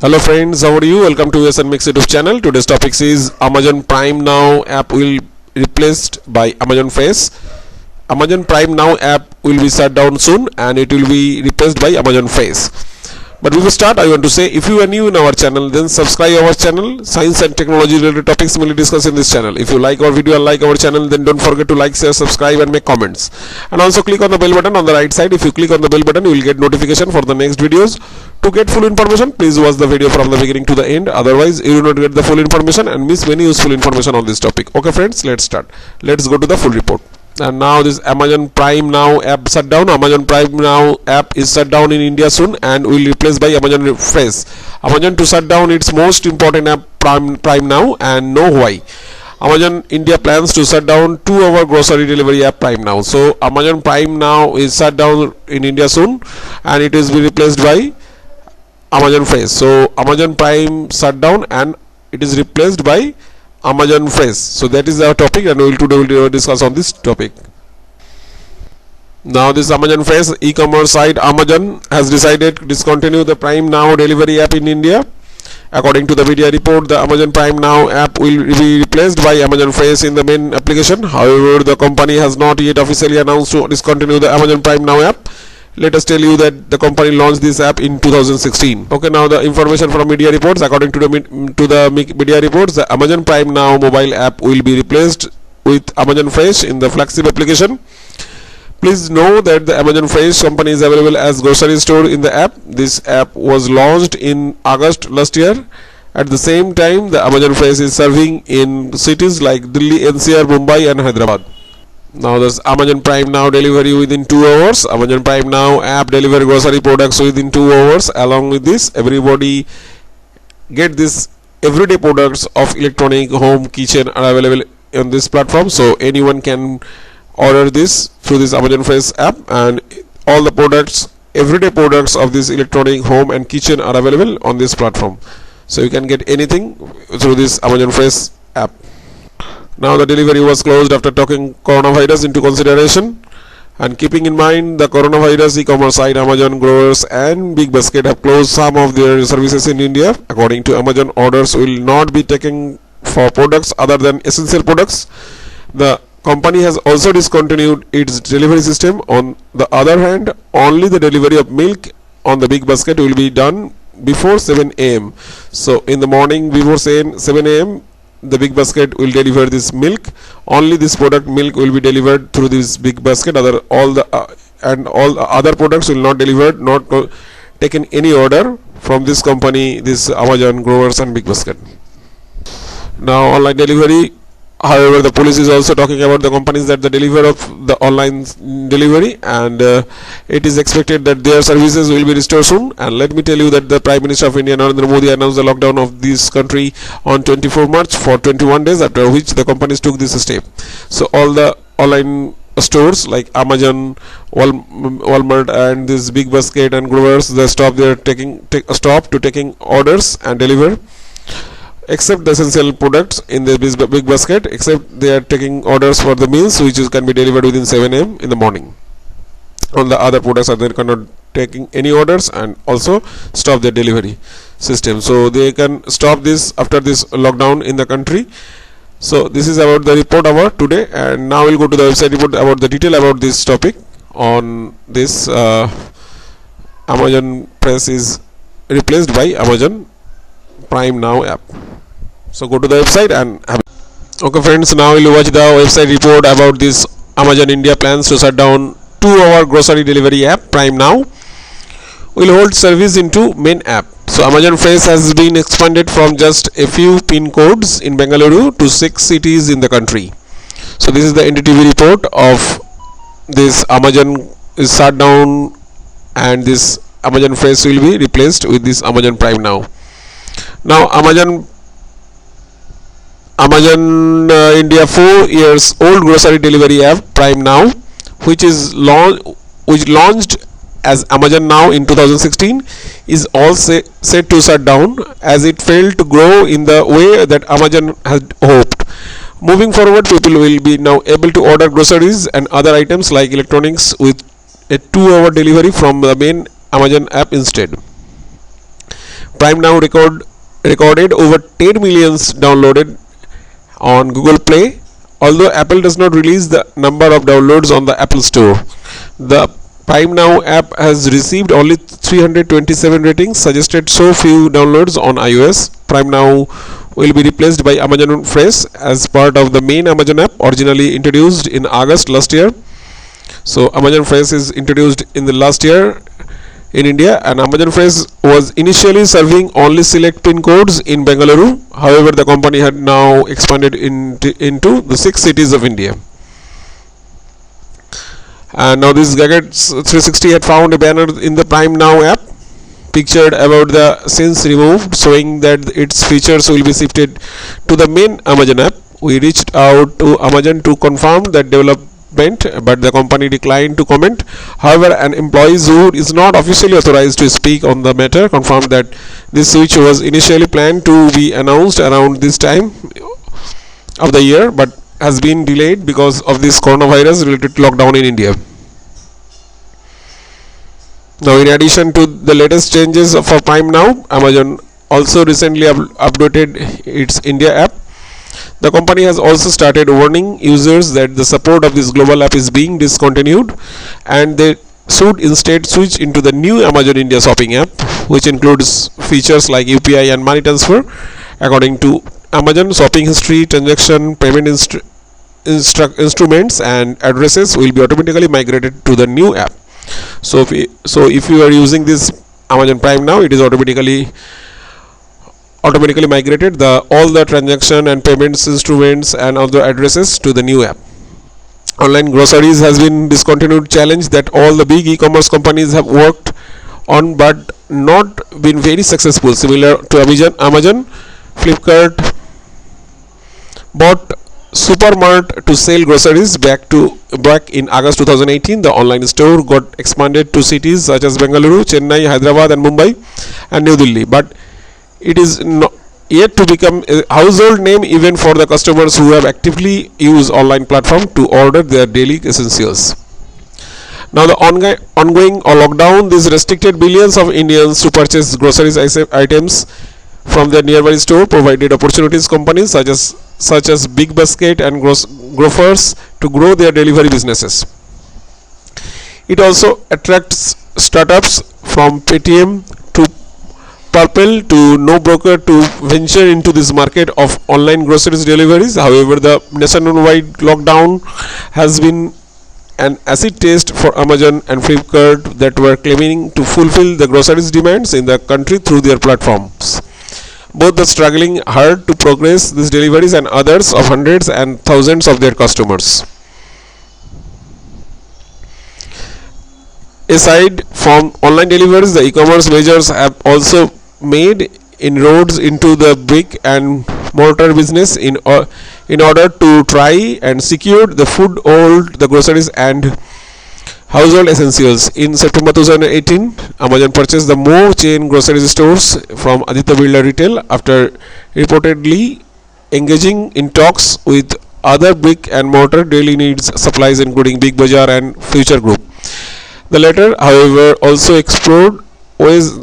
Hello friends, how are you? Welcome to SN Mix YouTube channel. Today's topic is Amazon Prime Now app will replaced by Amazon Fresh. Amazon Prime Now app will be shut down soon and it will be replaced by Amazon Fresh. But before start, I want to say if you are new in our channel, then subscribe our channel. Science and technology related topics will be discussed in this channel. If you like our video and like our channel, then don't forget to like, share, subscribe and make comments. And also click on the bell button on the right side. If you click on the bell button, you will get notification for the next videos. To get full information, please watch the video from the beginning to the end. Otherwise, you will not get the full information and miss many useful information on this topic. Okay friends, let's start. Let's go to the full report. And now this Amazon Prime Now app shut down. Amazon Prime Now app is shut down in India soon and will replaced by Amazon Fresh. Amazon to shut down its most important app Prime Now and know why. Amazon India plans to shut down 2-hour grocery delivery app Prime Now. So Amazon Prime Now is shut down in India soon and it is be replaced by Amazon Fresh. So Amazon Prime shut down and it is replaced by Amazon Fresh. So that is our topic and today we will discuss on this topic. Now this Amazon Fresh e-commerce site Amazon has decided to discontinue the Prime Now delivery app in India. According to the media report, the Amazon Prime Now app will be replaced by Amazon Fresh in the main application. However, the company has not yet officially announced to discontinue the Amazon Prime Now app. Let us tell you that the company launched this app in 2016. Okay, now the information from media reports. According to the media reports, the Amazon Prime Now mobile app will be replaced with Amazon Fresh in the flagship application. Please know that the Amazon Fresh company is available as grocery store in the app. This app was launched in August last year. At the same time, the Amazon Fresh is serving in cities like Delhi, NCR, Mumbai and Hyderabad. Now this Amazon Prime Now delivery within 2 hours. Amazon Prime Now app deliver grocery products within 2 hours. Along with this, everybody get this everyday products of electronic, home, kitchen are available on this platform. So anyone can order this through this Amazon Fresh app and all the products, everyday products of this electronic, home and kitchen are available on this platform. So you can get anything through this Amazon Fresh app. Now the delivery was closed after taking coronavirus into consideration and keeping in mind the coronavirus, e-commerce site Amazon, Growers and Big Basket have closed some of their services in India. According to Amazon, orders will not be taken for products other than essential products. The company has also discontinued its delivery system. On the other hand, only the delivery of milk on the Big Basket will be done before 7 a.m. So in the morning before 7 a.m. the Big Basket will deliver this milk. Only this product milk will be delivered through this Big Basket. All the other products will not delivered, not taken any order from this company, this Amazon, Growers and Big Basket. Now online delivery. However, the police is also talking about the companies that the deliver of the online delivery and it is expected that their services will be restored soon. And let me tell you that the Prime Minister of India, Narendra Modi, announced the lockdown of this country on 24 March for 21 days, after which the companies took this step. So all the online stores like Amazon, Walmart and this Big Basket and Growers, they stop taking orders and deliver, except the essential products in the Big Basket, except they are taking orders for the meals which can be delivered within 7 a.m. in the morning. All the other products are they cannot taking any orders and also stop their delivery system. So they can stop this after this lockdown in the country. So this is about the report about today, and now we'll go to the website report about the detail about this topic on this Amazon Fresh is replaced by Amazon Prime Now app. So go to the website and have it. Okay friends, now we'll watch the website report about this Amazon India plans to shut down 2-hour grocery delivery app Prime Now will hold service into main app. So Amazon Fresh has been expanded from just a few pin codes in Bengaluru to 6 cities in the country. So this is the NDTV report of this Amazon is shut down and this Amazon Fresh will be replaced with this Amazon Prime Now. Now Amazon India 4 years old grocery delivery app Prime Now, which launched as Amazon Now in 2016, is all set to shut down as it failed to grow in the way that Amazon had hoped. Moving forward, people will be now able to order groceries and other items like electronics with a 2-hour delivery from the main Amazon app instead. Prime Now recorded over 10 millions downloaded on Google Play, although Apple does not release the number of downloads on the Apple Store. The Prime Now app has received only 327 ratings, suggested so few downloads on iOS. Prime Now will be replaced by Amazon Fresh as part of the main Amazon app, originally introduced in August last year. So Amazon Fresh is introduced in the last year in India, and Amazon Fresh was initially serving only select pin codes in Bengaluru. However, the company had now expanded into the 6 cities of India. And now this Gadgets 360 had found a banner in the Prime Now app pictured about the since removed, showing that its features will be shifted to the main Amazon app. We reached out to Amazon to confirm that development, but the company declined to comment. However, an employee who is not officially authorized to speak on the matter confirmed that this switch was initially planned to be announced around this time of the year, but has been delayed because of this coronavirus related lockdown in India. Now, in addition to the latest changes for Prime Now, Amazon also recently updated its India app. The company has also started warning users that the support of this global app is being discontinued, and they should instead switch into the new Amazon India shopping app, which includes features like UPI and money transfer. According to Amazon, shopping history, transaction, payment instruments and addresses will be automatically migrated to the new app. So if you are using this Amazon Prime Now, it is automatically migrated all the transaction and payments instruments and other addresses to the new app. Online groceries has been discontinued challenge that all the big e-commerce companies have worked on but not been very successful. Similar to Amazon, Flipkart bought Supermart to sell groceries back in August 2018. The online store got expanded to cities such as Bengaluru, Chennai, Hyderabad and Mumbai and New Delhi, but it is not yet to become a household name even for the customers who have actively used online platform to order their daily essentials. Now, the ongoing lockdown, this restricted billions of Indians to purchase groceries items from their nearby store, provided opportunities companies such as Big Basket and Grofers to grow their delivery businesses. It also attracts startups from Paytm to Purple to NoBroker to venture into this market of online groceries deliveries. However, the nationwide lockdown has been an acid test for Amazon and Flipkart that were claiming to fulfill the groceries demands in the country through their platforms. Both are struggling hard to progress these deliveries, and others of hundreds and thousands of their customers. Aside from online deliveries, the e-commerce majors have also made inroads into the brick and mortar business in order to try and secure the food, the groceries and household essentials. In September 2018, Amazon purchased the more chain grocery stores from Aditya Birla Retail after reportedly engaging in talks with other brick and mortar daily needs suppliers including Big Bazaar and Future Group. The latter, however, also explored ways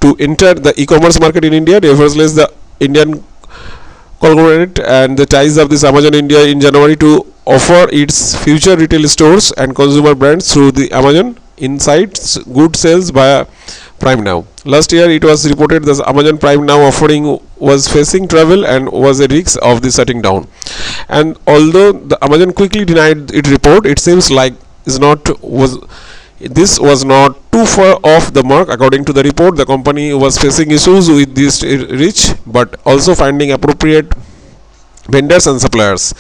to enter the e-commerce market in India. Nevertheless, the Indian conglomerate and the ties of this Amazon India in January to offer its future retail stores and consumer brands through the Amazon Insights good sales via Prime Now. Last year, it was reported that Amazon Prime Now offering was facing trouble and was a risk of the shutting down. And although the Amazon quickly denied its report, it seems like this was not too far off the mark. According to the report, the company was facing issues with this reach, but also finding appropriate vendors and suppliers.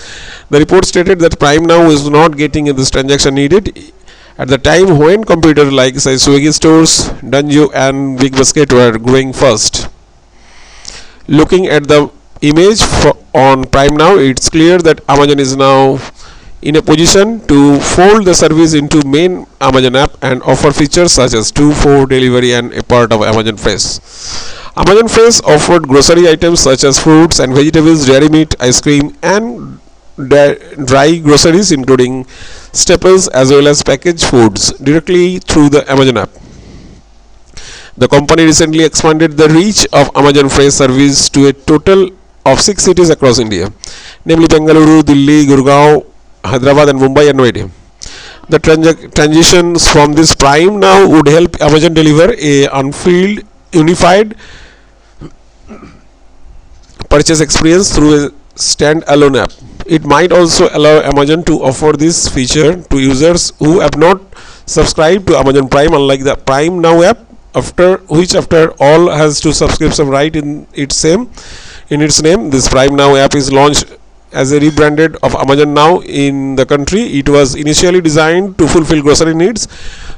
The report stated that Prime Now is not getting this transaction needed at the time when competitors like Swiggy stores, Dunzo and Big Basket were growing fast. Looking at the image on Prime Now, it's clear that Amazon is now in a position to fold the service into main Amazon app and offer features such as 2-4 delivery and a part of Amazon Fresh. Amazon Fresh offered grocery items such as fruits and vegetables, dairy meat, ice cream and dry groceries including staples as well as packaged foods directly through the Amazon app. The company recently expanded the reach of Amazon Fresh service to a total of 6 cities across India, namely Bengaluru, Delhi, Gurgaon, Hyderabad, and Mumbai and Noida. The transitions from this Prime Now would help Amazon deliver a unfilled, unified purchase experience through a stand-alone app. It might also allow Amazon to offer this feature to users who have not subscribed to Amazon Prime, unlike the Prime Now app, after all has to subscription right in its name. This Prime Now app is launched as a rebranded of Amazon Now in the country. It was initially designed to fulfill grocery needs,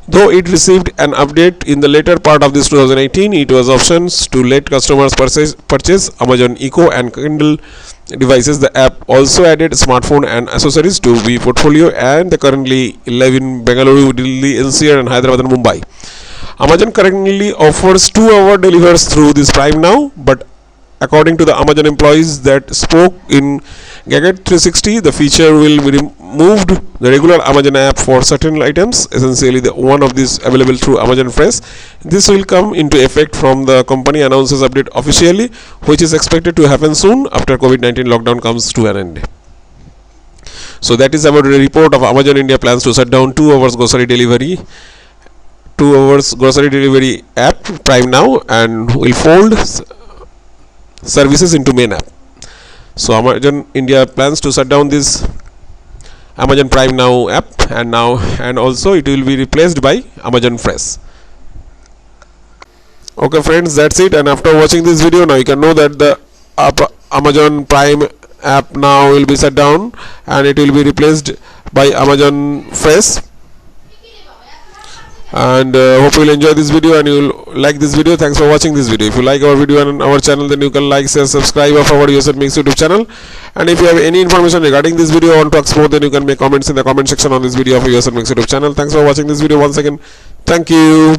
though it received an update in the later part of this 2018. It was options to let customers purchase Amazon Echo and Kindle devices. The app also added smartphone and accessories to the portfolio, and they currently live in Bengaluru, Delhi, NCR, and Hyderabad and Mumbai. Amazon currently offers 2-hour deliveries through this Prime Now, but according to the Amazon employees that spoke in Gadget 360, the feature will be removed the regular Amazon app for certain items, essentially the one of these available through Amazon Fresh. This will come into effect from the company announces update officially, which is expected to happen soon after COVID-19 lockdown comes to an end. So that is about the report of Amazon India plans to shut down 2 hours grocery delivery app Prime Now and will fold services into main app. So Amazon India plans to shut down this Amazon Prime Now app, and also it will be replaced by Amazon Fresh. Okay friends, that's it. And after watching this video, now you can know that the Amazon Prime app now will be shut down and it will be replaced by Amazon Fresh. And hope you will enjoy this video and you will like this video. Thanks for watching this video. If you like our video and our channel, then you can like, share, subscribe of our Yourself Mix YouTube channel. And if you have any information regarding this video or want to explore, then you can make comments in the comment section on this video of Yourself Mix YouTube channel. Thanks for watching this video once again. Thank you.